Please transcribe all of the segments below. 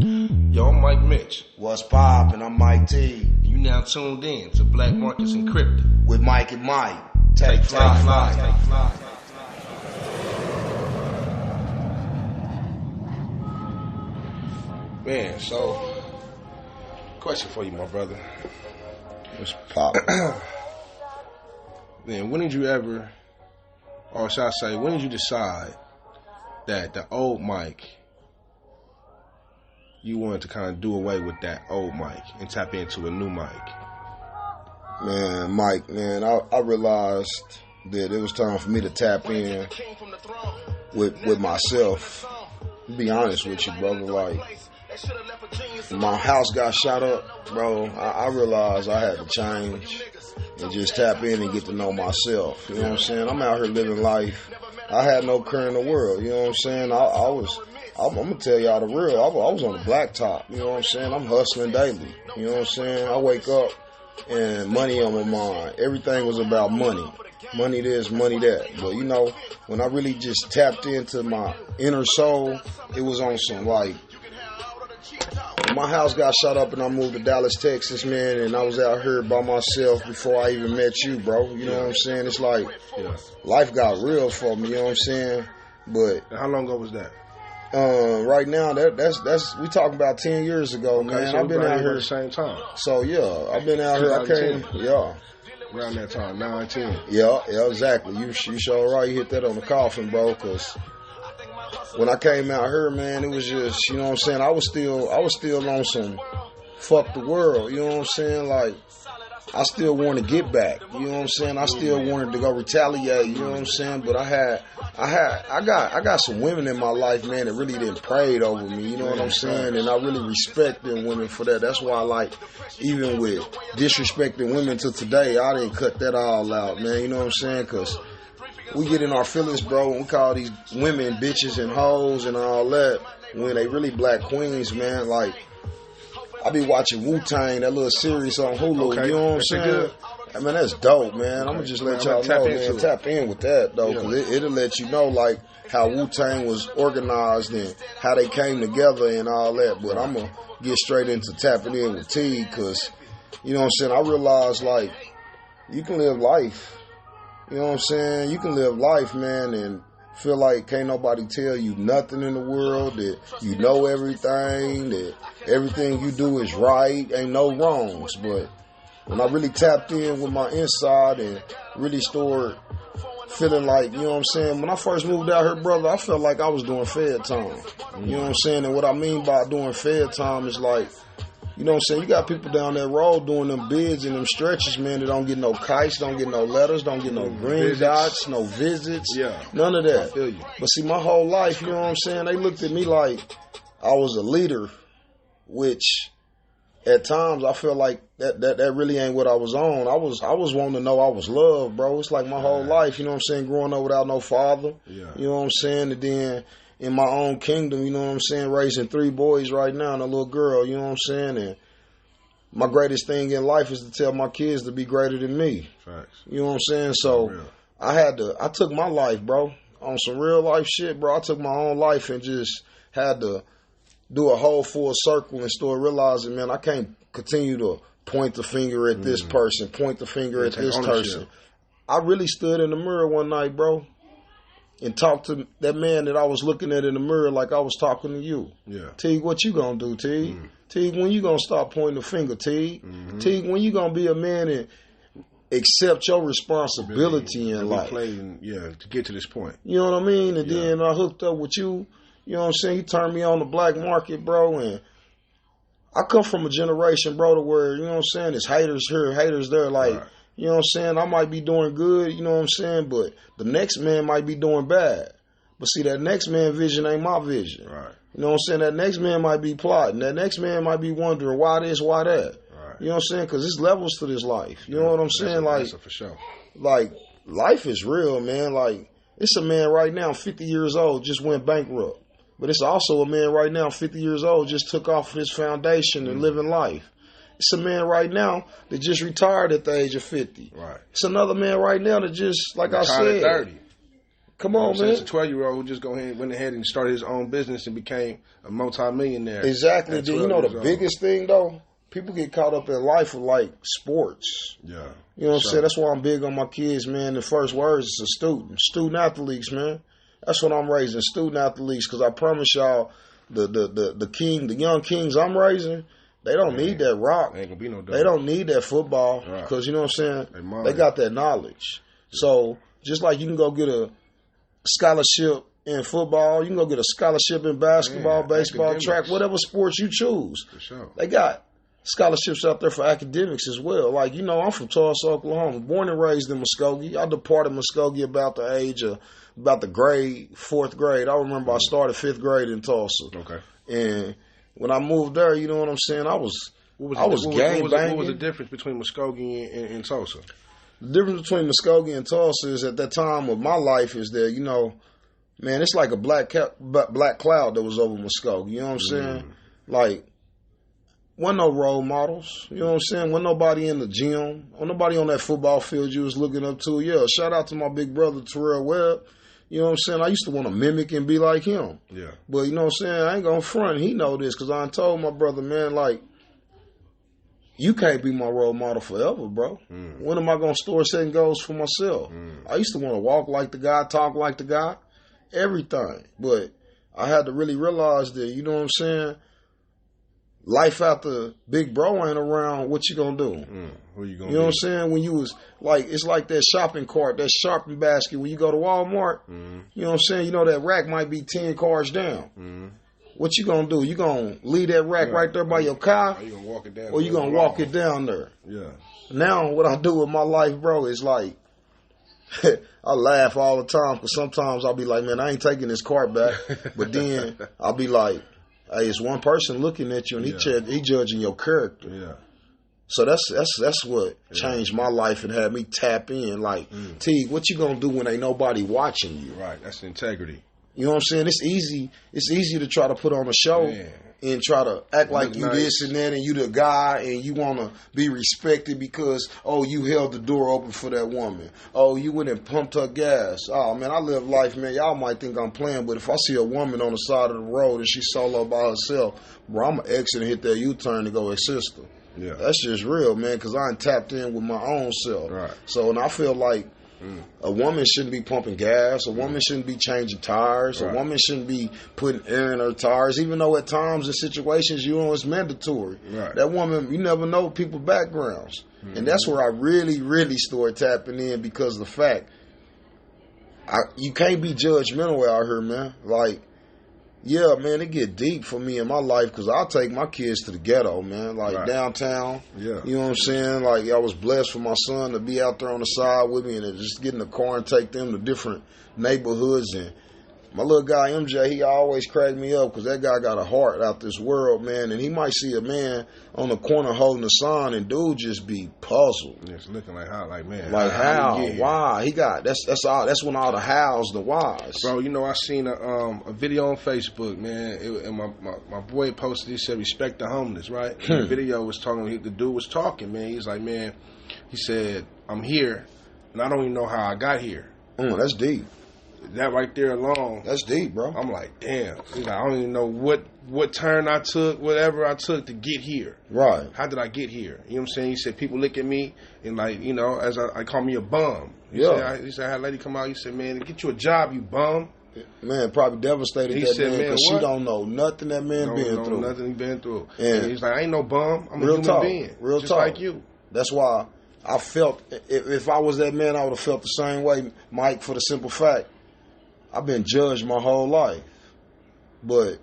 Yo, I'm Mike Mitch. What's poppin'? I'm Mike T. You now tuned in to Black Markets Encrypted. With Mike and Mike. Take flight. Man, so, question for you, my brother. What's poppin'? Man, when did you ever, or should I say, when did you decide that the old Mike, you wanted to kind of do away with that old Mike and tap into a new Mike? Man, Mike, I realized that it was time for me to tap in with myself. To be honest with you, brother, like, when my house got shot up, bro, I realized I had to change and just tap in and get to know myself. You know what I'm saying? I'm out here living life. I had no care in the world. You know what I'm saying? I'm going to tell y'all the real. I was on the blacktop. You know what I'm saying? I'm hustling daily. You know what I'm saying? I wake up and money on my mind. Everything was about money. Money this, money that. But, you know, when I really just tapped into my inner soul, it was on some, like, when my house got shot up and I moved to Dallas, Texas, man, and I was out here by myself before I even met you, bro. You know what I'm saying? It's like life got real for me, you know what I'm saying? But how long ago was that? Right now, that's we talking about 10 years ago, Okay, man. so I've been out here at the same time. So yeah, I've been out here. I came, around that time, 9, 10. Yeah, exactly. You sure right. You hit that on the coffin, bro. Cause when I came out here, man, it was just, you know what I'm saying. I was still on some fuck the world. You know what I'm saying? Like, I still want to get back. You know what I'm saying? I still wanted to go retaliate. You know what I'm saying? But I got some women in my life, man, that really didn't prayed over me. You know what I'm saying? And I really respect them women for that. That's why, like, even with disrespecting women to today, I didn't cut that all out, man. You know what I'm saying? Because we get in our feelings, bro, and we call these women bitches and hoes and all that when they really black queens, man. Like, I be watching Wu-Tang, that little series on Hulu. Okay. You know what I'm saying? I mean, that's dope, man. Okay. I'm going to just let y'all know, man. Tap in with that, though, because it'll let you know, like, how Wu-Tang was organized and how they came together and all that. But I'm going to get straight into tapping in with T, because, you know what I'm saying, I realize, like, you can live life. You know what I'm saying? You can live life, man, and feel like can't nobody tell you nothing in the world, that you know everything, that everything you do is right, ain't no wrongs. But when I really tapped in with my inside and really started feeling like, you know what I'm saying, when I first moved out here, brother, I felt like I was doing fed time. You know what I'm saying? And what I mean by doing fed time is like, you know what I'm saying, you got people down that road doing them bids and them stretches, man, that don't get no kites, don't get no letters, don't get no green dots, no visits, none of that. I feel you. But see, my whole life, you know what I'm saying, they looked at me like I was a leader, which at times I feel like that really ain't what I was on. I was wanting to know I was loved, bro. It's like my whole life, you know what I'm saying, growing up without no father, you know what I'm saying, and then in my own kingdom, you know what I'm saying, raising 3 boys right now and a little girl, you know what I'm saying, and my greatest thing in life is to tell my kids to be greater than me. Facts. You know what I'm saying? So I took my life, bro, on some real life shit, bro. I took my own life and just had to do a whole full circle and start realizing, man, I can't continue to point the finger at this person, point the finger at this person. I really stood in the mirror one night, bro, and talk to that man that I was looking at in the mirror like I was talking to you. Yeah. Teague, what you gonna do, Teague? Teague, when you gonna stop pointing the finger, Teague? Teague, when you gonna be a man and accept your responsibility in life? To get to this point. You know what I mean? And then I hooked up with you. You know what I'm saying? You turned me on the black market, bro, and I come from a generation, bro, to where, you know what I'm saying, it's haters here, haters there, like, you know what I'm saying? I might be doing good, you know what I'm saying? But the next man might be doing bad. But see, that next man vision ain't my vision. Right. You know what I'm saying? That next man might be plotting. That next man might be wondering why this, why that. Right. You know what I'm saying? Because there's levels to this life. You know what I'm saying? That's for sure. Like, life is real, man. Like, it's a man right now, 50 years old, just went bankrupt. But it's also a man right now, 50 years old, just took off his foundation and living life. It's a man right now that just retired at the age of 50. Right. It's another man right now that just, like I said, at 30. Come on, man. It's a 12-year-old who just went ahead and started his own business and became a multi-millionaire. Exactly. You know the biggest thing, though? People get caught up in life with, like, sports. Yeah. You know what I'm saying? That's why I'm big on my kids, man. The first words is a student. Student athletes, man. That's what I'm raising, student athletes, because I promise y'all, the young kings I'm raising, they don't need that rock. Ain't gonna be no they don't need that football, because you know what I'm saying? They got that knowledge. So just like you can go get a scholarship in football, you can go get a scholarship in basketball, baseball, track, whatever sports you choose. For sure. They got scholarships out there for academics as well. Like, you know, I'm from Tulsa, Oklahoma, born and raised in Muskogee. I departed Muskogee about the age of fourth grade. I remember I started fifth grade in Tulsa. Okay. And when I moved there, you know what I'm saying, I was gang banging. What was the difference between Muskogee and Tulsa? The difference between Muskogee and Tulsa is at that time of my life is that, you know, man, it's like a black cloud that was over Muskogee. You know what I'm saying? Like, wasn't no role models. You know what I'm saying? Wasn't nobody in the gym. Wasn't nobody on that football field you was looking up to. Yeah, shout out to my big brother, Terrell Webb. You know what I'm saying? I used to want to mimic and be like him. Yeah. But you know what I'm saying? I ain't going to front. He know this because I told my brother, man, like, you can't be my role model forever, bro. When am I going to store setting goals for myself? I used to want to walk like the guy, talk like the guy, everything. But I had to really realize that, you know what I'm saying? Life after big bro ain't around, what you gonna do? Who you gonna You know what I'm saying? When you was like, it's like that shopping cart, that shopping basket when you go to Walmart. You know what I'm saying? You know that rack might be 10 cars down. What you gonna do? You gonna leave that rack right there by your car? Or you gonna walk it down? Or you gonna walk it down there? Yeah. Now what I do with my life, bro, is like, I laugh all the time because sometimes I'll be like, man, I ain't taking this cart back. But then I'll be like, hey, it's one person looking at you and he judging your character. Yeah. So that's what changed my life and had me tap in. Like, T, what you gonna do when ain't nobody watching you? Right. That's integrity. You know what I'm saying? It's easy to try to put on a show and try to act like you this and that and you the guy and you want to be respected because, oh, you held the door open for that woman. Oh, you went and pumped her gas. Oh, man, I live life, man. Y'all might think I'm playing, but if I see a woman on the side of the road and she's solo by herself, bro, I'm going to exit and hit that U-turn to go assist her. Yeah. That's just real, man, because I ain't tapped in with my own self. Right. So, and I feel like a woman shouldn't be pumping gas. A woman shouldn't be changing tires. Right. A woman shouldn't be putting air in her tires, even though at times in situations, you know, it's mandatory. Right. That woman, you never know people's backgrounds. And that's where I really, really started tapping in because of the fact, you can't be judgmental out here, man. Like, yeah, man, it get deep for me in my life because I'll take my kids to the ghetto, man, like downtown. Yeah. You know what I'm saying? Like, I was blessed for my son to be out there on the side with me and just get in the car and take them to different neighborhoods. And my little guy, MJ, he always cracked me up because that guy got a heart out this world, man. And he might see a man on the corner holding a sign and dude just be puzzled. It's looking like how, like, man. Like, how? Why? He got, that's all. That's when all the hows, the whys. Bro, you know, I seen a video on Facebook, man, and my boy posted, he said, respect the homeless, right? And the video was talking, the dude was talking, man. He's like, man, he said, I'm here, and I don't even know how I got here. That's deep. That right there alone. That's deep, bro. I'm like, damn. He's like, I don't even know what turn I took, whatever I took to get here. Right. How did I get here? You know what I'm saying? He said, people look at me and, like, you know, as I call me a bum. He said, I had a lady come out. He said, man, get you a job, you bum. Man, probably devastated he that said, man because she don't know nothing that man been through. Nothing he been through. And he's like, I ain't no bum. I'm a real human being. Real just talk. like you. That's why I felt, if I was that man, I would have felt the same way, Mike, for the simple fact, I've been judged my whole life. But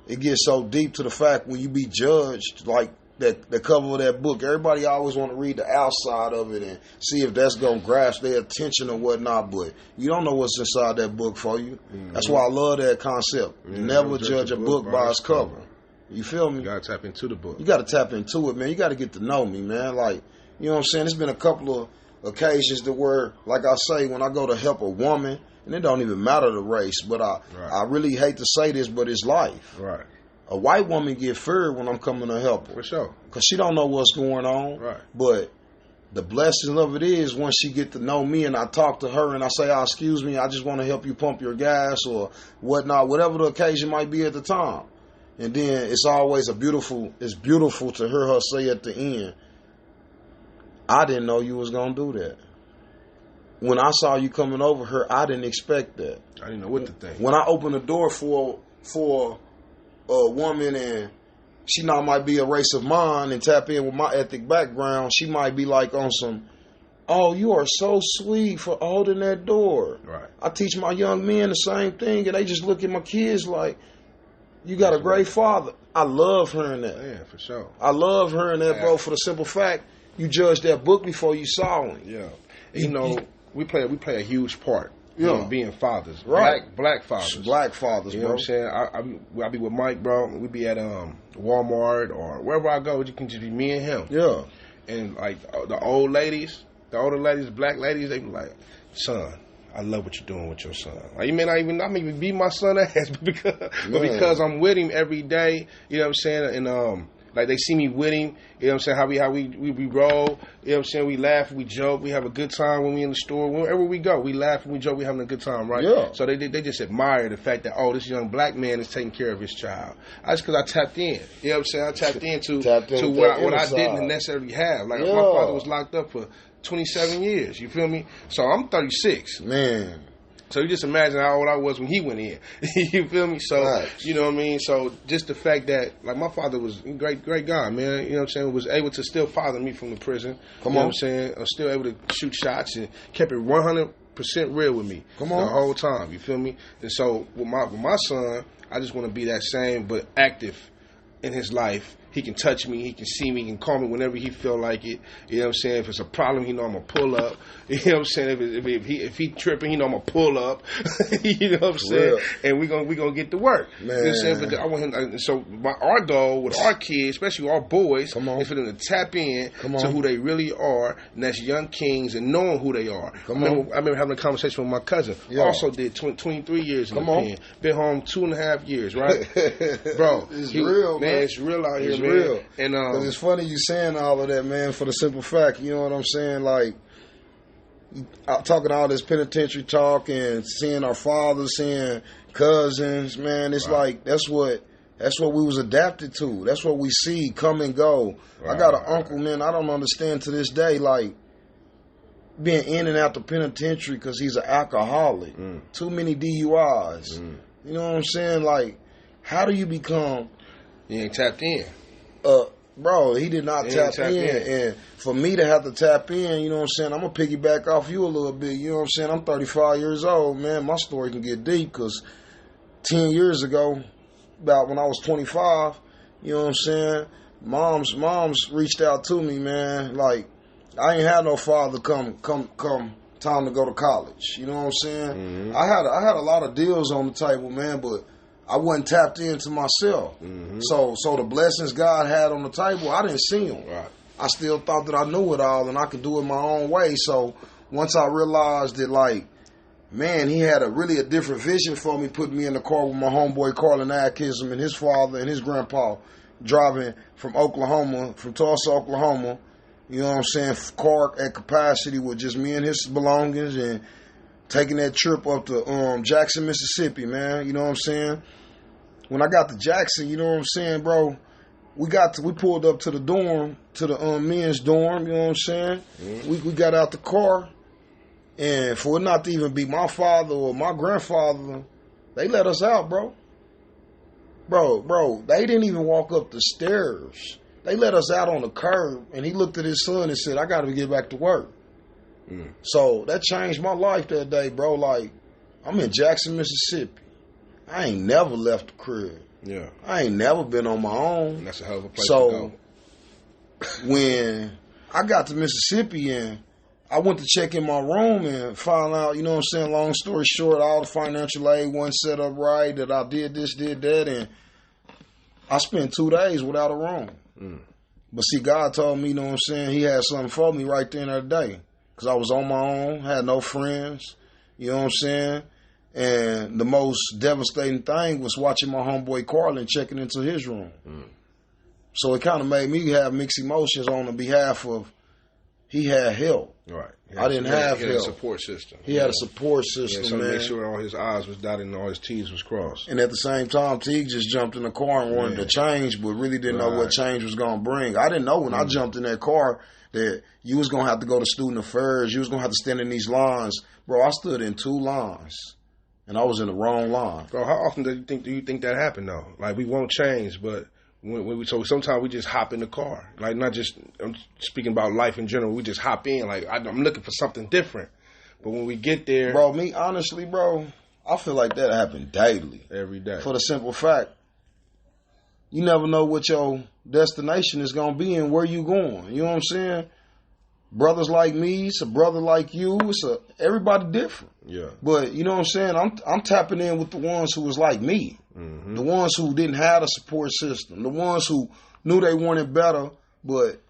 it gets so deep to the fact when you be judged, like the cover of that book, everybody always want to read the outside of it and see if that's going to grasp their attention or whatnot, but you don't know what's inside that book for you. That's why I love that concept. Never judge a book by its cover. You feel me? You got to tap into the book. You got to tap into it, man. You got to get to know me, man. Like, you know what I'm saying? There's been a couple of occasions to where, like I say, when I go to help a woman, and it don't even matter the race, but I really hate to say this, but it's life. Right. A white woman get feared when I'm coming to help her. For sure. Because she don't know what's going on. Right. But the blessing of it is once she get to know me and I talk to her and I say, oh, excuse me, I just want to help you pump your gas or whatnot, whatever the occasion might be at the time. And then it's always it's beautiful to hear her say at the end, I didn't know you was going to do that. When I saw you coming over here, I didn't expect that. I didn't know what to think. When I opened the door for a woman and she now might be a race of mine and tap in with my ethnic background, she might be like on some, oh, you are so sweet for holding that door. Right. I teach my young men the same thing, and they just look at my kids like, you got a great father. I love hearing that. Yeah, for sure. I love hearing that, bro, for the simple fact you judged that book before you saw him. Yeah. You know, we play a huge part. Yeah. You know, being fathers. Right. Black fathers. Black fathers, you know bro. what I'm saying? I be with Mike, bro. We be at Walmart or wherever I go. It can just be me and him. Yeah. And like the older ladies, black ladies, they be like, son, I love what you're doing with your son. Like, you may not even be my son ass, but because I'm with him every day, you know what I'm saying? And like they see me with him, you know what I'm saying, how we roll, you know what I'm saying, we laugh, we joke, we have a good time when we in the store, wherever we go, we laugh and we joke, we having a good time, right? Yeah. So they just admire the fact that, oh, this young black man is taking care of his child. That's because I tapped in, you know what I'm saying, I tapped into what I didn't necessarily have. Like, my father was locked up for 27 years, you feel me? So I'm 36. Man. So you just imagine how old I was when he went in. You feel me? So, nice. You know what I mean? So just the fact that, like, my father was a great guy, man. You know what I'm saying? Was able to still father me from the prison. Come you know on. what I'm saying? I was still able to shoot shots and kept it 100% real with me. Come on. The whole time. You feel me? And so with my son, I just want to be that same but active in his life. He can touch me, he can see me, he can call me whenever he feel like it. You know what I'm saying? If it's a problem, he know I'm gonna pull up. You know what I'm saying? If he tripping, he know I'm gonna pull up. You know what I'm saying? And we gonna get to work. Man. You know what I'm saying? But I want him. So our goal with our kids, especially our boys, is for them to tap in to who they really are, and that's young kings and knowing who they are. I remember having a conversation with my cousin. Yeah. Also did 23 years in the pen. Been home 2.5 years, right? Bro, it's real, man. It's real out here. It's real. And because it's funny you saying all of that, man, for the simple fact, you know what I'm saying? Like, talking all this penitentiary talk and seeing our fathers, seeing cousins, man, it's like that's what we was adapted to. That's what we see come and go. I got an uncle, man, I don't understand to this day, like, being in and out the penitentiary because he's an alcoholic. Too many DUIs. You know what I'm saying? Like, how do you become... You ain't tapped in. Bro, he did not tap in. And for me to have to tap in, you know what I'm saying, I'm going to piggyback off you a little bit. You know what I'm saying? I'm 35 years old, man. My story can get deep because 10 years ago, about when I was 25, you know what I'm saying, moms reached out to me, man. Like, I ain't had no father come time to go to college. You know what I'm saying? I had a lot of deals on the table, man, but I wasn't tapped into myself. So the blessings God had on the table, I didn't see them. Right. I still thought that I knew it all and I could do it my own way. So once I realized that, like, man, he had a different vision for me, putting me in the car with my homeboy Carlin Atkinson and his father and his grandpa, driving from Tulsa, Oklahoma, you know what I'm saying, car at capacity with just me and his belongings, and taking that trip up to Jackson, Mississippi, man, you know what I'm saying? When I got to Jackson, you know what I'm saying, bro, we pulled up to the dorm, to the men's dorm, you know what I'm saying? We got out the car, and for it not to even be my father or my grandfather, they let us out, bro. Bro, they didn't even walk up the stairs. They let us out on the curb, and he looked at his son and said, I got to get back to work. So that changed my life that day, bro. Like, I'm in Jackson, Mississippi. I ain't never left the crib. Yeah. I ain't never been on my own. And that's a hell of a place to go. When I got to Mississippi and I went to check in my room and found out, you know what I'm saying, long story short, all the financial aid wasn't set up right, that I did this, did that, and I spent 2 days without a room. But see, God told me, you know what I'm saying, he had something for me right there in that day. Because I was on my own, had no friends, you know what I'm saying? And the most devastating thing was watching my homeboy Carlin checking into his room. So it kind of made me have mixed emotions on the behalf of he had help. Right. I didn't have help. He had a support system. He had a support system, so man. Make sure all his I's was dotted and all his T's was crossed. And at the same time, Teague just jumped in the car and wanted to change, but really didn't know what change was going to bring. I didn't know when I jumped in that car that you was going to have to go to student affairs. You was going to have to stand in these lines. Bro, I stood in 2 lines, and I was in the wrong line. Bro, how often do you think that happened, though? Like, we won't change, but so sometimes we just hop in the car. Like, not just, I'm speaking about life in general, we just hop in. Like, I'm looking for something different. But when we get there... Bro, me, honestly, bro, I feel like that happened daily. Every day. For the simple fact, you never know what your destination is going to be and where you going. You know what I'm saying? Brothers like me, it's a brother like you, everybody different. Yeah. But, you know what I'm saying? I'm tapping in with the ones who was like me. Mm-hmm. The ones who didn't have a support system. The ones who knew they wanted better, but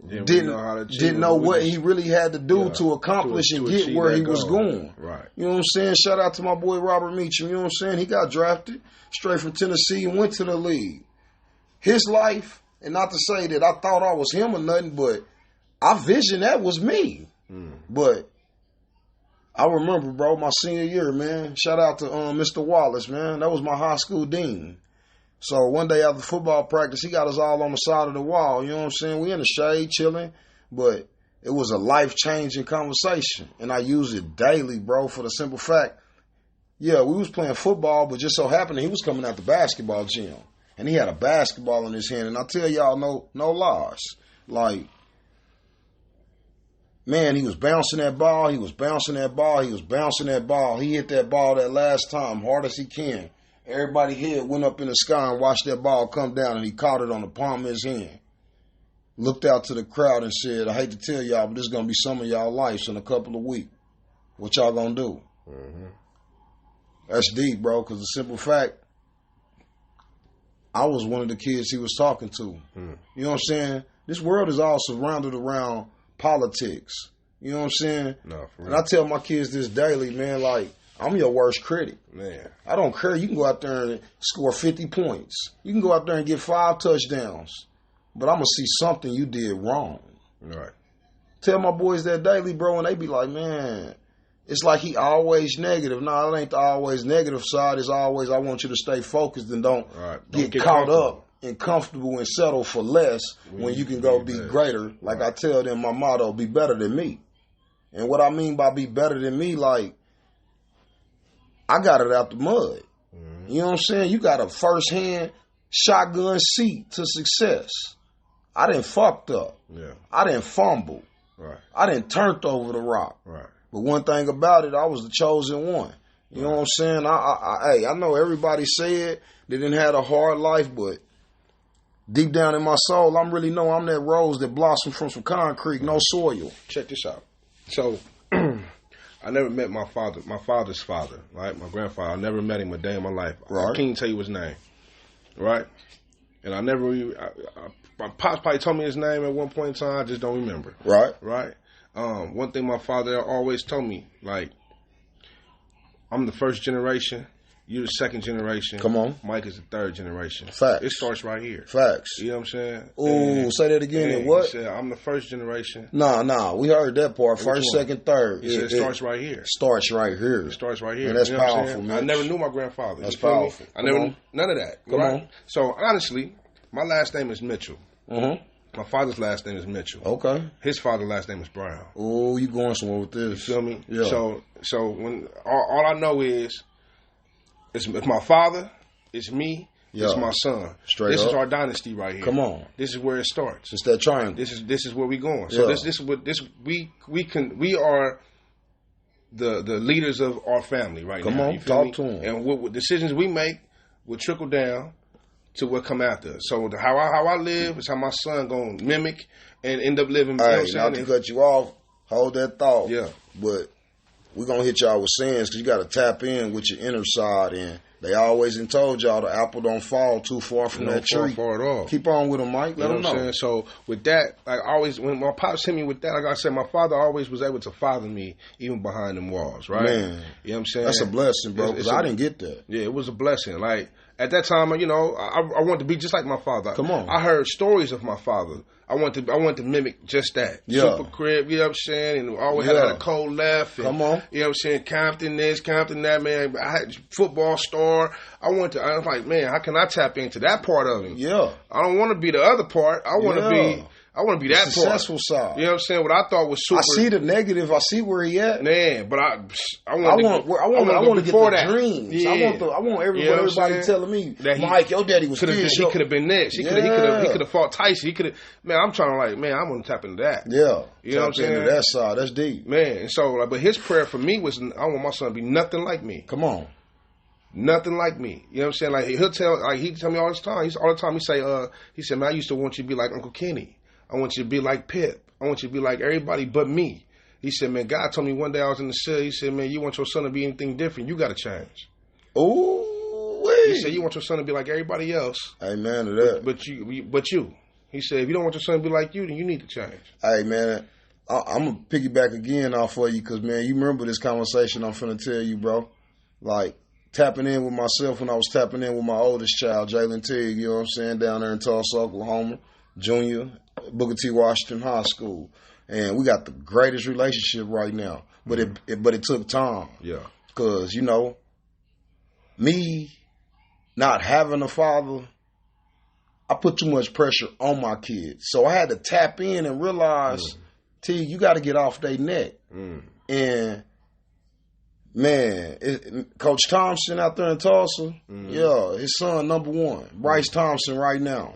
didn't know what he really had to do to accomplish and get where he was going. Right. You know what I'm saying? Shout out to my boy Robert Meacham. You know what I'm saying? He got drafted straight from Tennessee and went to the league. His life, and not to say that I thought I was him or nothing, but I visioned that was me. But I remember, bro, my senior year, man. Shout out to Mr. Wallace, man. That was my high school dean. So one day after football practice, he got us all on the side of the wall. You know what I'm saying? We in the shade chilling, but it was a life-changing conversation. And I use it daily, bro, for the simple fact, yeah, we was playing football, but just so happened he was coming out the basketball gym. And he had a basketball in his hand. And I tell y'all, no lies. Like, man, he was bouncing that ball. He was bouncing that ball. He was bouncing that ball. He hit that ball that last time hard as he can. Everybody's head went up in the sky and watched that ball come down, and he caught it on the palm of his hand. Looked out to the crowd and said, I hate to tell y'all, but this is going to be some of y'all lives in a couple of weeks. What y'all going to do? Mm-hmm. That's deep, bro, because the simple fact, I was one of the kids he was talking to. You know what I'm saying? This world is all surrounded around politics. You know what I'm saying? No, for real. And I tell my kids this daily, man, like, I'm your worst critic. Man. I don't care. You can go out there and score 50 points. You can go out there and get 5 touchdowns. But I'm going to see something you did wrong. Right. Tell my boys that daily, bro, and they be like, man, it's like he always negative. No, it ain't the always negative side. It's always I want you to stay focused and don't get caught up and comfortable and settle for less when you can go be greater. Like I tell them, my motto, be better than me. And what I mean by be better than me, like, I got it out the mud. Mm-hmm. You know what I'm saying? You got a first-hand shotgun seat to success. I done fucked up. Yeah. I done fumbled. Right. I done turned over the rock. Right. But one thing about it, I was the chosen one. You know what I'm saying? I know everybody said they didn't have a hard life, but deep down in my soul, I'm that rose that blossomed from some concrete, no soil. Check this out. So, I never met my father's father, right? My grandfather. I never met him a day in my life. Right. I can't tell you his name, right? And I never really, my pops probably told me his name at one point in time. I just don't remember. Right. Right. One thing my father always told me, like, I'm the first generation. You're the second generation. Come on. Mike is the third generation. Facts. It starts right here. Facts. You know what I'm saying? Ooh, say that again. And what? He said, I'm the first generation. Nah. We heard that part. First, second, third. He said, it starts right here. Starts right here. It starts right here. And that's powerful, man. I never knew my grandfather. That's powerful. I never, none of that. Come on. So, honestly, my last name is Mitchell. Mm-hmm. My father's last name is Mitchell. Okay. His father's last name is Brown. Oh, you going somewhere with this. You feel me? Yeah. So when all I know is it's my father, it's me, it's my son. Straight this up. is our dynasty right here. Come on. This is where it starts. It's that triangle. This is where we going. So we are the leaders of our family right now. Come on, talk to them. And what decisions we make will trickle down to what come after. So how I live is how my son gonna mimic and end up living. Hey, not to cut you off, hold that thought. Yeah. But we're gonna hit y'all with sayings because you gotta tap in with your inner side, and they always told y'all the apple don't fall too far from that tree. Far at all. Keep on with them, Mike. Let them know. Saying? So with that, like always, when my pops hit me with that, like I said, my father always was able to father me even behind them walls, right? Man, you know what I'm saying? That's a blessing, bro. Because I didn't get that. Yeah, it was a blessing. Like, At that time, you know, I wanted to be just like my father. Come on. I heard stories of my father. I want to mimic just that. Yeah. Super crib, you know what I'm saying? And always had a cold left. And, come on. You know what I'm saying? Compton this, Compton that, man. I had football star. I was like, man, how can I tap into that part of him? Yeah. I don't want to be the other part. I want to be that successful part. side. You know what I'm saying? What I thought was super. I see the negative. I see where he at. Man, but I want to get the that. dreams. Yeah. I want everybody telling me that Mike, your daddy was he could have been this. He could have fought Tyson. He could have. Man, I'm trying to I want to tap into that. Yeah, you know what I'm saying? Into that side. That's deep, man. And so, but his prayer for me was, I want my son to be nothing like me. Come on. Nothing like me. You know what I'm saying? Like he tell me all the time. He said, man, I used to want you to be like Uncle Kenny. I want you to be like Pip. I want you to be like everybody but me. He said, man, God told me one day I was in the cell. He said, man, you want your son to be anything different, you got to change. Ooh, he said, you want your son to be like everybody else. Amen to that. But you. He said, if you don't want your son to be like you, then you need to change. Hey, man, I'm going to piggyback again off of you because, man, you remember this conversation I'm finna tell you, bro. Like, tapping in with myself when I was tapping in with my oldest child, Jalen Tigg, you know what I'm saying, down there in Tulsa, Oklahoma, junior, Booker T. Washington High School. And we got the greatest relationship right now. But it took time. Yeah. Because, you know, me not having a father, I put too much pressure on my kids. So I had to tap in and realize, T, you got to get off their neck. And, man, Coach Thompson out there in Tulsa, his son, number one, Bryce Thompson right now.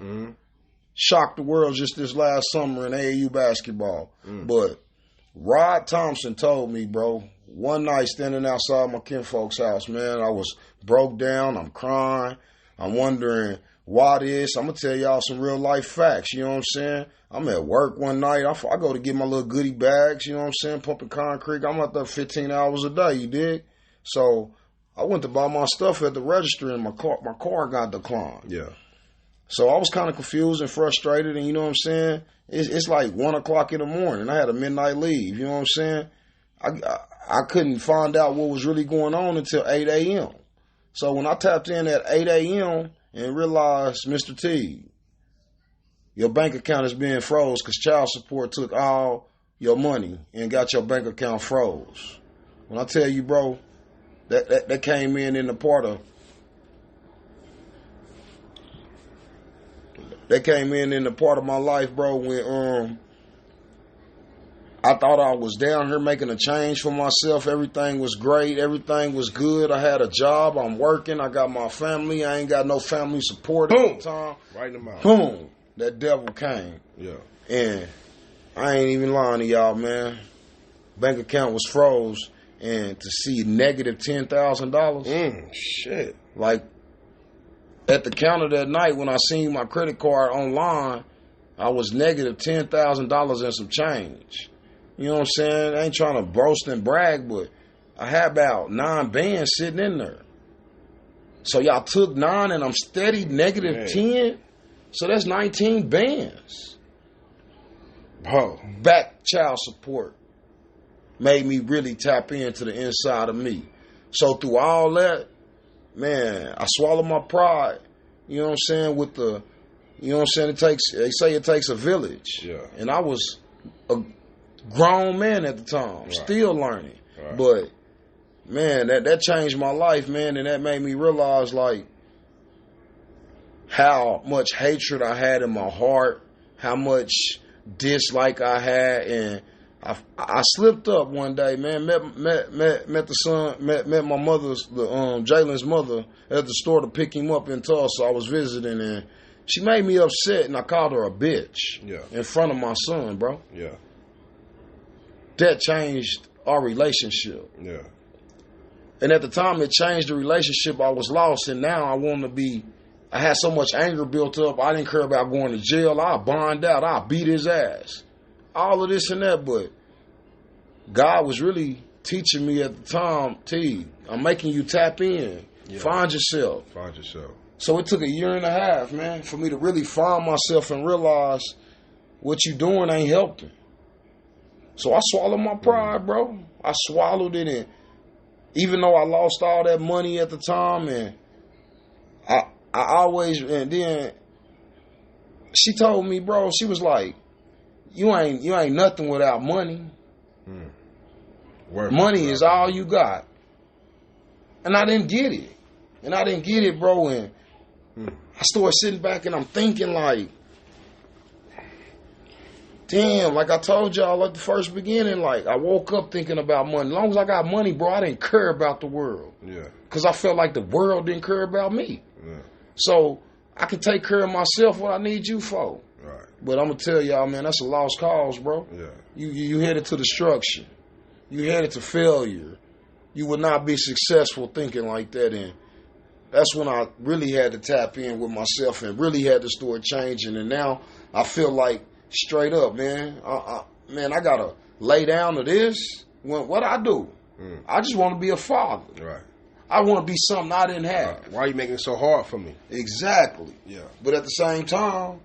Shocked the world just this last summer in AAU basketball. But Rod Thompson told me, bro, one night standing outside my kinfolk's house, man, I was broke down. I'm crying. I'm wondering why this. I'm going to tell y'all some real life facts. You know what I'm saying? I'm at work one night. I go to get my little goodie bags, you know what I'm saying, pumping concrete. I'm out there 15 hours a day, you dig? So I went to buy my stuff at the register and my car got declined. Yeah. So I was kind of confused and frustrated, and you know what I'm saying? It's like 1 o'clock in the morning. I had a midnight leave, you know what I'm saying? I couldn't find out what was really going on until 8 a.m. So when I tapped in at 8 a.m. and realized, Mr. T, your bank account is being froze because child support took all your money and got your bank account froze. When I tell you, bro, that came in the part of That came in the part of my life, bro, when I thought I was down here making a change for myself. Everything was great. Everything was good. I had a job. I'm working. I got my family. I ain't got no family support at the time. Right in the mouth. Boom. That devil came. Yeah. And I ain't even lying to y'all, man. Bank account was froze. And to see negative $10,000. Shit. Like, at the counter that night when I seen my credit card online, I was negative $10,000 and some change. You know what I'm saying? I ain't trying to boast and brag, but I had about 9 bands sitting in there. So y'all took 9 and I'm steady negative 10. So that's 19 bands. Oh. Back child support made me really tap into the inside of me. So through all that, man, I swallowed my pride. You know what I'm saying? With the, you know what I'm saying? They say it takes a village. Yeah. And I was a grown man at the time, still learning. Right. But man, that changed my life, man, and that made me realize like how much hatred I had in my heart, how much dislike I had, and I slipped up one day, man. Met the son, met my mother's, Jalen's mother at the store to pick him up in Tulsa. I was visiting, and she made me upset, and I called her a bitch in front of my son, bro. Yeah. That changed our relationship. Yeah. And at the time, it changed the relationship. I was lost, and now I want to be. I had so much anger built up. I didn't care about going to jail. I'll bond out. I'll beat his ass. All of this and that, but God was really teaching me at the time, T, I'm making you tap in. Yeah. Find yourself. Find yourself. So it took a 1.5 years, man, for me to really find myself and realize what you doing ain't helping. So I swallowed my pride, bro. I swallowed it, and even though I lost all that money at the time, and I always, and then she told me, bro, she was like, you ain't nothing without money. Money is all you got. And I didn't get it. Bro. And I started sitting back and I'm thinking like, damn, like I told y'all at the first beginning, like I woke up thinking about money. As long as I got money, bro, I didn't care about the world. Yeah. Because I felt like the world didn't care about me. Yeah. So I can take care of myself, what I need you for. Right. But I'm going to tell y'all, man, that's a lost cause, bro. Yeah. You headed to destruction. You headed to failure. You would not be successful thinking like that. And that's when I really had to tap in with myself and really had to start changing. And now I feel like, straight up, man, I got to lay down to this. What I do? I just want to be a father. Right. I want to be something I didn't have. Right. Why are you making it so hard for me? Exactly. Yeah. But at the same time,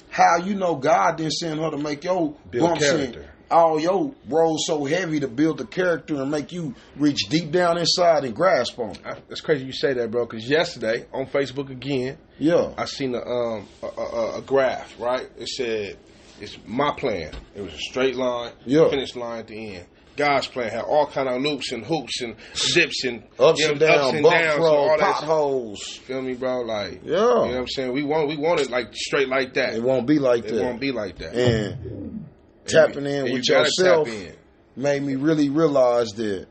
how you know God didn't send her to make your bumps and all your roles so heavy to build the character and make you reach deep down inside and grasp on it? It's crazy you say that, bro, because yesterday on Facebook again, I seen a graph, right? It said, it's my plan. It was a straight line, finish line at the end. God's plan had all kind of loops and hoops and zips and ups and downs, potholes. Feel me, bro? Like, you know what I'm saying? We want it like straight like that. It won't be like that. It won't be like that. And tapping in with yourself made me really realize that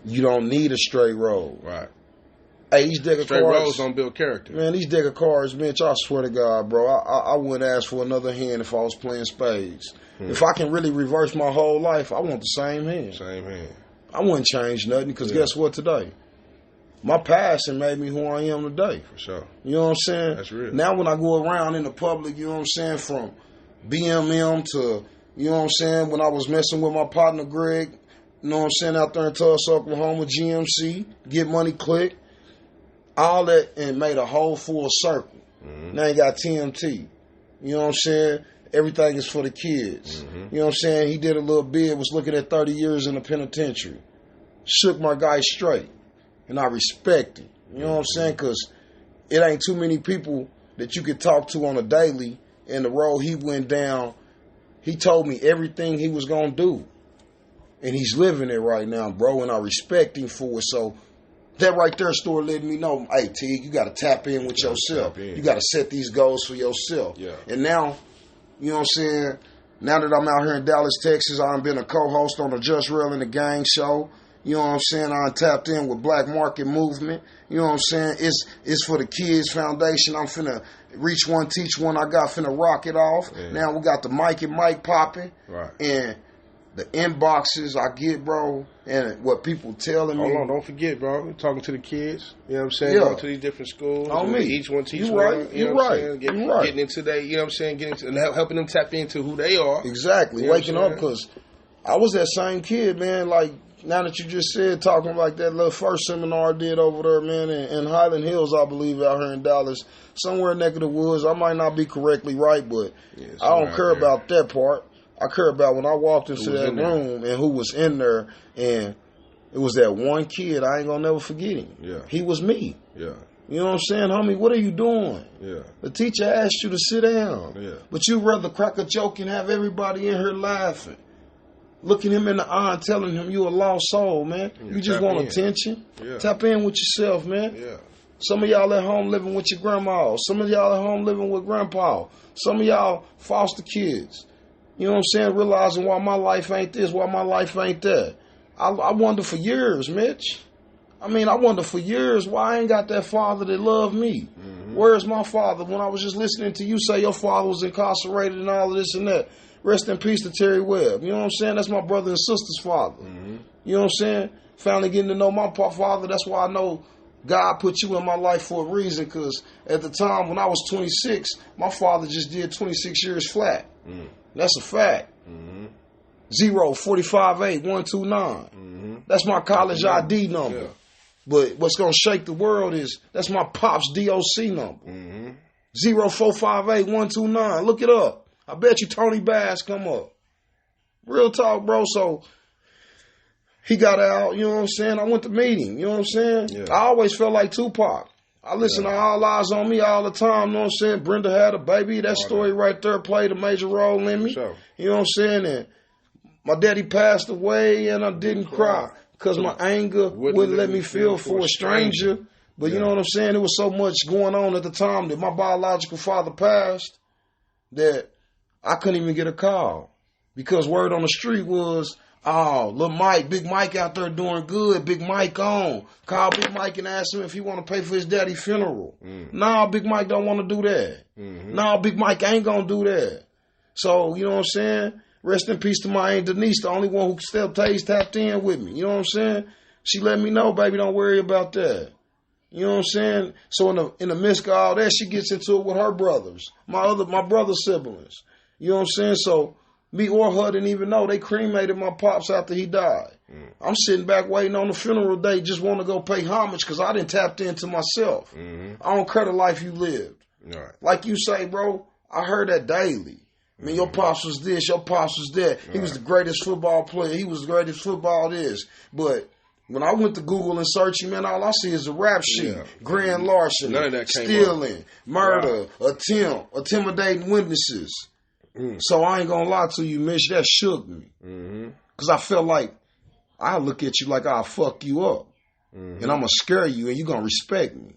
you don't need a straight road. Right. Hey, these deck of straight cards, roads don't build character. Man, these deck of cards, Mitch, I swear to God, bro, I wouldn't ask for another hand if I was playing spades. If I can really reverse my whole life, I want the same hand. Same hand. I wouldn't change nothing because guess what today? My passion made me who I am today. For sure. You know what I'm saying? That's real. Now when I go around in the public, you know what I'm saying, from BMM to, you know what I'm saying, when I was messing with my partner Greg, you know what I'm saying, out there in Tulsa, Oklahoma, GMC, Get Money Click, all that, and made a whole full circle. Now you got TMT. You know what I'm saying? Everything is for the kids. You know what I'm saying? He did a little bid, was looking at 30 years in the penitentiary. Shook my guy straight. And I respect it. You know what I'm saying? Because it ain't too many people that you could talk to on a daily. And the road he went down, he told me everything he was going to do. And he's living it right now, bro. And I respect him for it. So that right there started letting me know, hey, T, you got to tap in with yourself. You got to set these goals for yourself. Yeah. And now, you know what I'm saying, now that I'm out here in Dallas, Texas, I've been a co-host on the Just Rail and the Gang show. You know what I'm saying? I tapped in with Black Market Movement. You know what I'm saying? It's for the Kids Foundation. I'm finna reach one, teach one. I got finna rock it off. Yeah. Now we got the Mike and Mike popping. Right. And the inboxes I get, bro, and what people telling me. Hold on, don't forget, bro. We're talking to the kids. You know what I'm saying? Going to these different schools. On me. Each one teach you one. Right. You know what I'm saying? Getting into their, you know what I'm saying? Getting to, and helping them tap into who they are. Exactly. You know waking up, because I was that same kid, man. Like, now that you just said, talking like that little first seminar I did over there, man, in Highland Hills, I believe, out here in Dallas, somewhere neck of the woods. I might not be correctly right, but I don't care about that part. I care about when I walked into that room and who was in there, and it was that one kid. I ain't gonna never forget him. Yeah. He was me. Yeah. You know what I'm saying, homie? What are you doing? Yeah. The teacher asked you to sit down. Yeah. But you'd rather crack a joke and have everybody in here laughing. Looking him in the eye and telling him you a lost soul, man. Yeah, you just want attention. Yeah. Tap in with yourself, man. Yeah. Some of y'all at home living with your grandma. Some of y'all at home living with grandpa. Some of y'all foster kids. You know what I'm saying? Realizing why my life ain't this, why my life ain't that. I wonder for years, Mitch. I wonder for years why I ain't got that father that loved me. Where's my father? When I was just listening to you say your father was incarcerated and all of this and that. Rest in peace to Terry Webb. You know what I'm saying? That's my brother and sister's father. You know what I'm saying? Finally getting to know my father. That's why I know God put you in my life for a reason, because at the time when I was 26, my father just did 26 years flat. That's a fact. 0458129. That's my college ID number. Yeah. But what's going to shake the world is that's my pop's DOC number. 0458129. Look it up. I bet you Tony Bass come up. Real talk, bro. So he got out, you know what I'm saying? I went to meet him, you know what I'm saying? Yeah. I always felt like Tupac. I listen to All Eyes on Me all the time, you know what I'm saying? Brenda had a baby. That story right there played a major role in me. Sure. You know what I'm saying? And my daddy passed away and I didn't cry because my anger wouldn't let me feel for a stranger. But you know what I'm saying? There was so much going on at the time that my biological father passed that I couldn't even get a call because word on the street was, oh, little Mike, Big Mike out there doing good. Big Mike on. Call Big Mike and ask him if he want to pay for his daddy's funeral. Nah, Big Mike don't want to do that. Nah, Big Mike ain't going to do that. So, you know what I'm saying? Rest in peace to my Aunt Denise, the only one who still tapped in with me. You know what I'm saying? She let me know, baby, don't worry about that. You know what I'm saying? So in the midst of all that, she gets into it with her brothers, my brother's siblings. You know what I'm saying? So me or her didn't even know. They cremated my pops after he died. I'm sitting back waiting on the funeral day, just want to go pay homage because I didn't tapped into myself. I don't care the life you lived. Right. Like you say, bro, I heard that daily. I mean, your pops was this, your pops was that. He was the greatest football player. He was the greatest football this. But when I went to Google and searching, man, all I see is a rap sheet. Yeah. Grand larceny, none of that came stealing, up. murder, attempt, intimidating witnesses. So I ain't gonna lie to you, Mitch, that shook me. Because I felt like I'll look at you like I'll fuck you up. And I'm gonna scare you and you're gonna respect me.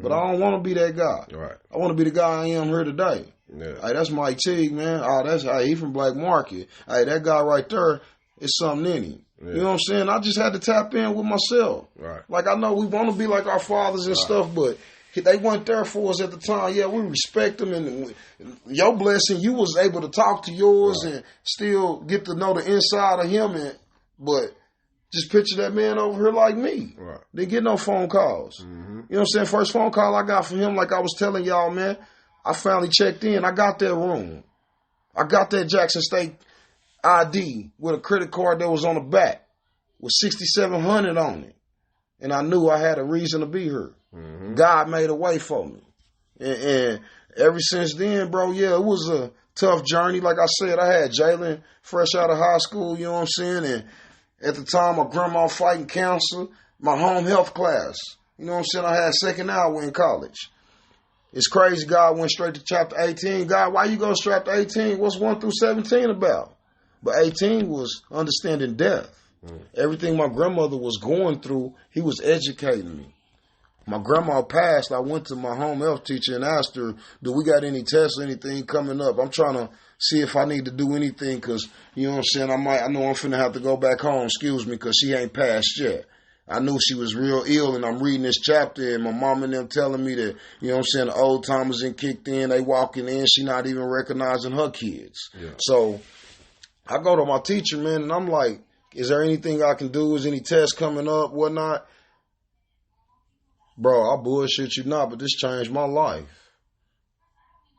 But I don't want to be that guy. Right. I want to be the guy I am here today. Yeah. Hey, that's Mike Teague, man. He from Black Market. Hey, that guy right there is something in him. Yeah. You know what I'm saying? I just had to tap in with myself. Right. Like, I know we want to be like our fathers and stuff, but they weren't there for us at the time. Yeah, we respect them, and your blessing, you was able to talk to yours and still get to know the inside of him. But just picture that man over here like me. Right. Didn't get no phone calls. You know what I'm saying? First phone call I got from him, like I was telling y'all, man, I finally checked in. I got that room. I got that Jackson State ID with a credit card that was on the back with $6,700 on it. And I knew I had a reason to be here. God made a way for me. And ever since then, bro, yeah, it was a tough journey. Like I said, I had Jalen fresh out of high school, you know what I'm saying? And at the time, my grandma fighting cancer, my home health class. You know what I'm saying? I had second hour in college. It's crazy God went straight to chapter 18. God, why you go straight to 18? What's 1 through 17 about? But 18 was understanding death. Everything my grandmother was going through, he was educating me. My grandma passed. I went to my home health teacher and asked her, do we got any tests or anything coming up? I'm trying to see if I need to do anything because, you know what I'm saying, I know I'm finna have to go back home, excuse me, because she ain't passed yet. I knew she was real ill, and I'm reading this chapter, and my mom and them telling me that, you know what I'm saying, the old timers in kicked in, they walking in, she not even recognizing her kids. Yeah. So I go to my teacher, man, and I'm like, is there anything I can do? Is any tests coming up, whatnot? Bro, I bullshit you not, but this changed my life.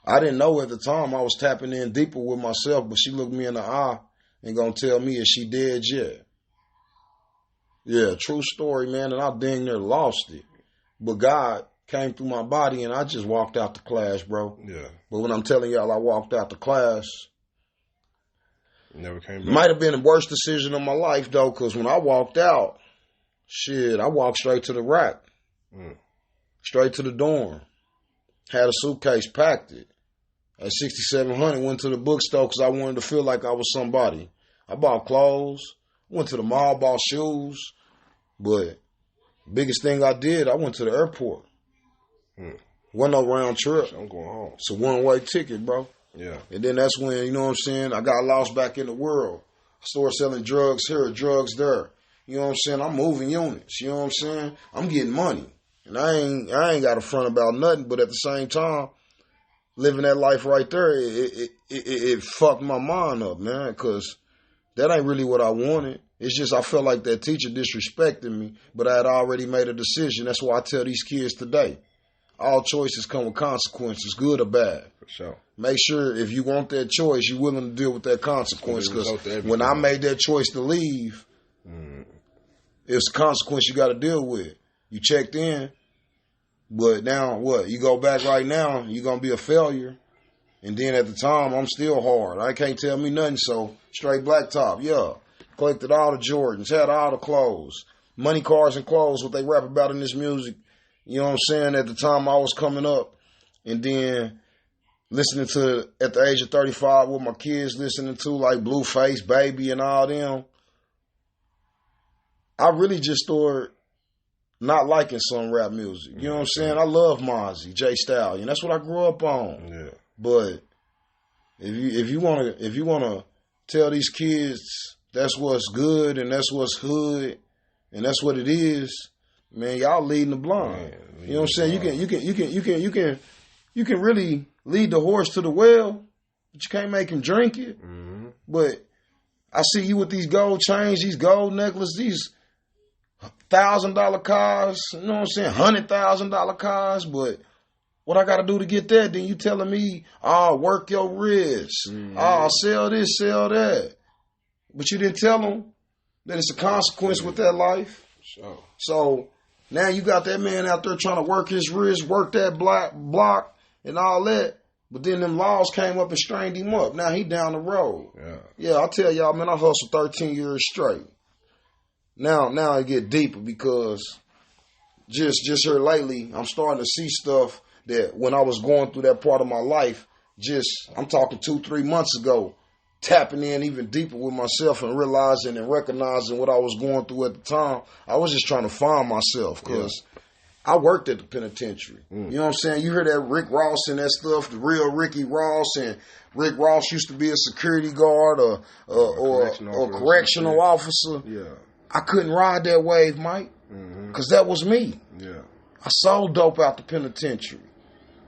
I didn't know at the time I was tapping in deeper with myself, but she looked me in the eye and gonna tell me, is she dead yet? Yeah, true story, man, and I dang near lost it. But God came through my body, and I just walked out the class, bro. Yeah. But when I'm telling y'all I walked out the class, never came back. Might have been the worst decision of my life, though, because when I walked out, I walked straight to the rack. Straight to the dorm. Had a suitcase, packed it. At $6,700, went to the bookstore because I wanted to feel like I was somebody. I bought clothes. Went to the mall, bought shoes, but biggest thing I did, I went to the airport. Wasn't no round trip. I'm going home. It's a one-way ticket, bro. Yeah. And then that's when, you know what I'm saying, I got lost back in the world. I started selling drugs here, drugs there. You know what I'm saying? I'm moving units. You know what I'm saying? I'm getting money. And I ain't got a front about nothing, but at the same time, living that life right there, it fucked my mind up, man, because that ain't really what I wanted. It's just I felt like that teacher disrespected me, but I had already made a decision. That's why I tell these kids today, all choices come with consequences, good or bad. For sure. Make sure if you want that choice, you're willing to deal with that consequence. Because when I made that choice to leave, it's a consequence you got to deal with. You checked in, but now what? You go back right now, you're going to be a failure. And then at the time, I'm still hard. I can't tell me nothing, so straight blacktop, yeah. collected all the Jordans, had all the clothes, money, cars, and clothes, what they rap about in this music. You know what I'm saying? At the time I was coming up, and then listening to, at the age of 35, what my kids listening to, like Blueface, Baby, and all them, I really just started not liking some rap music. You know what I'm saying? I love Mozzie, J Stallion. That's what I grew up on. Yeah. But if you wanna tell these kids that's what's good and that's what's hood and that's what it is, man, y'all leading the blind. You know what I'm saying? You can really lead the horse to the well, but you can't make him drink it. Mm-hmm. But I see you with these gold chains, these gold necklaces, these $1,000 cars, you know what I'm saying, $100,000 cars, but what I got to do to get that? Then you telling me, work your wrist, sell this, sell that. But you didn't tell them that it's a consequence with that life. Sure. So now you got that man out there trying to work his wrist, work that block and all that. But then them laws came up and strained him up. Now he down the road. Yeah, I tell y'all, man, I hustled 13 years straight. Now it get deeper because just here lately, I'm starting to see stuff that when I was going through that part of my life, I'm talking 2-3 months ago, tapping in even deeper with myself and realizing and recognizing what I was going through at the time. I was just trying to find myself because I worked at the penitentiary. You know what I'm saying? You hear that Rick Ross and that stuff, the real Ricky Ross, and Rick Ross used to be a security guard or a correctional officer. Yeah. I couldn't ride that wave, Mike, because that was me. Yeah. I sold dope out the penitentiary.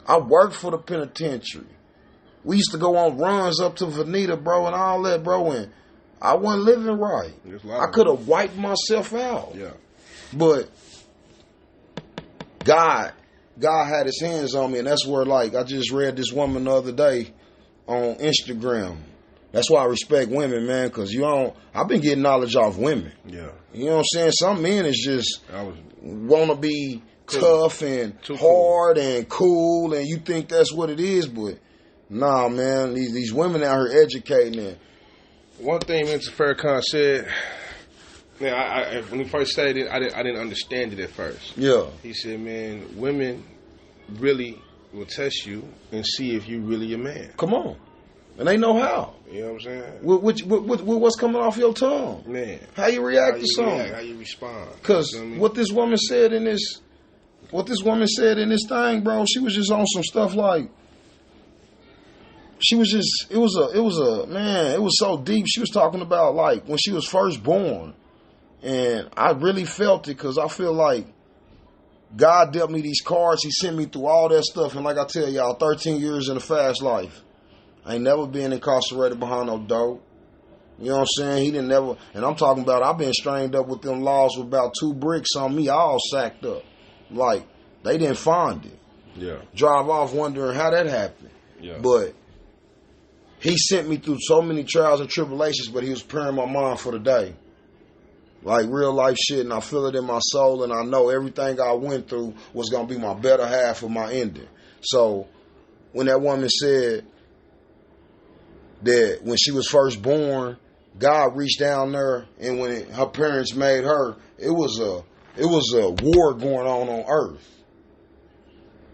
I worked for the penitentiary. We used to go on runs up to Veneta, bro, and all that, bro, and I wasn't living right. I could have wiped myself out. Yeah. But God had his hands on me, and that's where, like, I just read this woman the other day on Instagram. That's why I respect women, man, because I've been getting knowledge off women. Yeah. You know what I'm saying? Some men is just want to be tough and hard and cool, and you think that's what it is, but nah, man, these women out here educating it. One thing Mr. Farrakhan said, man, when he first said it, I didn't understand it at first. Yeah. He said, man, women really will test you and see if you really a man. Come on. And they know how. You know what I'm saying? What's coming off your tongue? Man. How you react to something. How you respond. Because what this woman said in this thing, bro, she was just on some stuff like, it was so deep. She was talking about, like, when she was first born. And I really felt it because I feel like God dealt me these cards. He sent me through all that stuff. And like I tell y'all, 13 years in a fast life. I ain't never been incarcerated behind no dope. You know what I'm saying? He didn't never, and I'm talking about I've been strained up with them laws with about 2 bricks on me, all sacked up. Like, they didn't find it. Yeah. Drive off wondering how that happened. Yeah. But he sent me through so many trials and tribulations, but he was preparing my mind for the day. Like real life shit, and I feel it in my soul, and I know everything I went through was going to be my better half of my ending. So when that woman said that when she was first born, God reached down there, and when her parents made her, it was a war going on earth.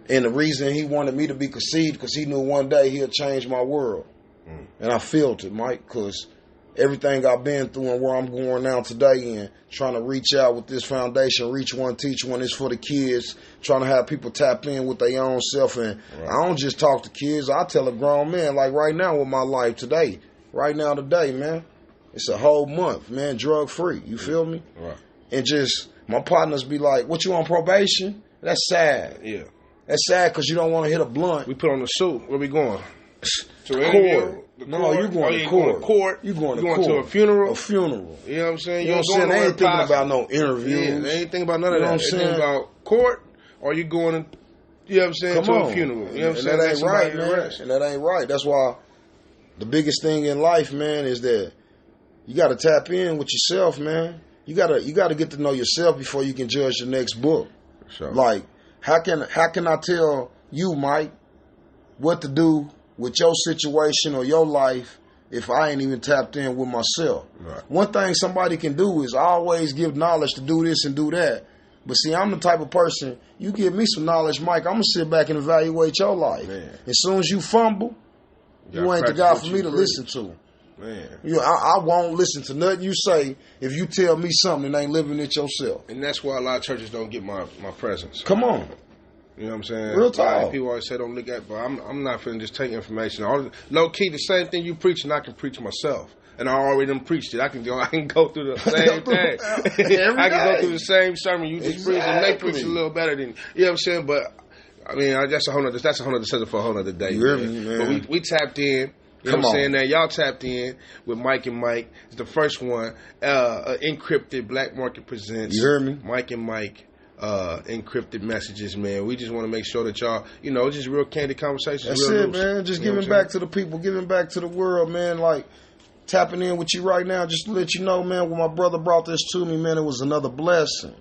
And the reason he wanted me to be conceived, because he knew one day he'll change my world. And I felt it, Mike, because everything I've been through and where I'm going now today and trying to reach out with this foundation, reach one, teach one, is for the kids, trying to have people tap in with their own self. And I don't just talk to kids. I tell a grown man, like right now with my life today, man, it's a whole month, man, drug free. You feel me? Right. And just my partners be like, what, you on probation? That's sad. Yeah. That's sad because you don't want to hit a blunt. We put on the suit. Where we going? To court. No, you're going to court. You're going to court. To a funeral? A funeral. You know what I'm saying? You know what I'm saying? They ain't thinking about no interviews. Yeah, they ain't thinking about none of that. They thinking about court, or you going to, you know what I'm saying, to a funeral. You know what I'm saying? That ain't right, man. And that ain't right. That's why the biggest thing in life, man, is that you got to tap in with yourself, man. You got to get to know yourself before you can judge the next book. Sure. Like, how can I tell you, Mike, what to do with your situation or your life if I ain't even tapped in with myself. Right. One thing somebody can do is always give knowledge to do this and do that. But see, I'm the type of person, you give me some knowledge, Mike, I'm going to sit back and evaluate your life. Man. As soon as you fumble, you ain't the guy for me to listen to. Man. I won't listen to nothing you say if you tell me something and ain't living it yourself. And that's why a lot of churches don't get my presence. Come on. You know what I'm saying? Real talk. People always say don't look at, but I'm not finna just take information. Low key, the same thing you preaching, I can preach myself. And I already done preached it. I can go through the same thing. I can go through the same sermon you just preached, and they preach a little better than you know what I'm saying. But I mean, that's a whole nother subject for a whole nother day. You hear me, man? But we tapped in. You know what I'm saying? Now y'all tapped in with Mike and Mike. It's the first one. Encrypted Black Market presents. You hear me? Mike and Mike. Encrypted messages, man. We just want to make sure that y'all, just real candid conversations. That's real it, loose. man. Just You know giving back to the people, giving back to the world, man. Like tapping in with you right now, just to let you know, man. When my brother brought this to me, man, it was another blessing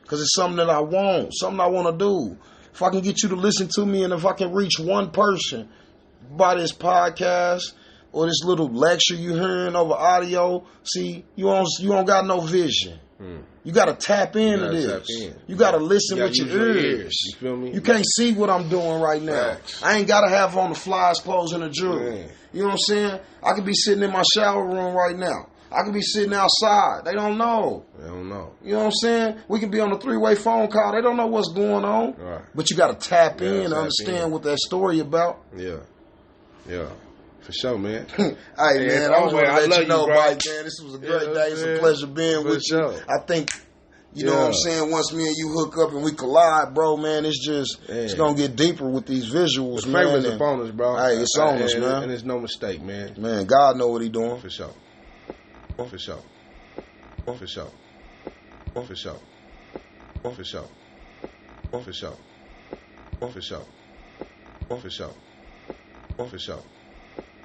because it's something that I want, something I want to do. If I can get you to listen to me, and if I can reach one person by this podcast or this little lecture you hearing over audio, see, you don't got no vision. You got to tap into this. You got to listen with your ears. You feel me? You can't see what I'm doing right now. Facts. I ain't got to have on the flies, clothes, and a jewelry. Man. You know what I'm saying? I could be sitting in my shower room right now. I could be sitting outside. They don't know. They don't know. You know what I'm saying? We can be on a 3-way phone call. They don't know what's going on. Right. But you got to tap in and understand what that story about. Yeah. Yeah. For sure, man. Hey, man, I just want to let you know, bro. Mike, man, this was a great day. It's a pleasure being with you. I think, you know what I'm saying, once me and you hook up and we collide, bro, man, it's going to get deeper with these visuals, the man. The upon us, bro. Hey, it's on us, man. And it's no mistake, man. Man, God know what he doing. For sure. For sure. For sure. For sure. For sure. For sure. For sure. For sure. For sure.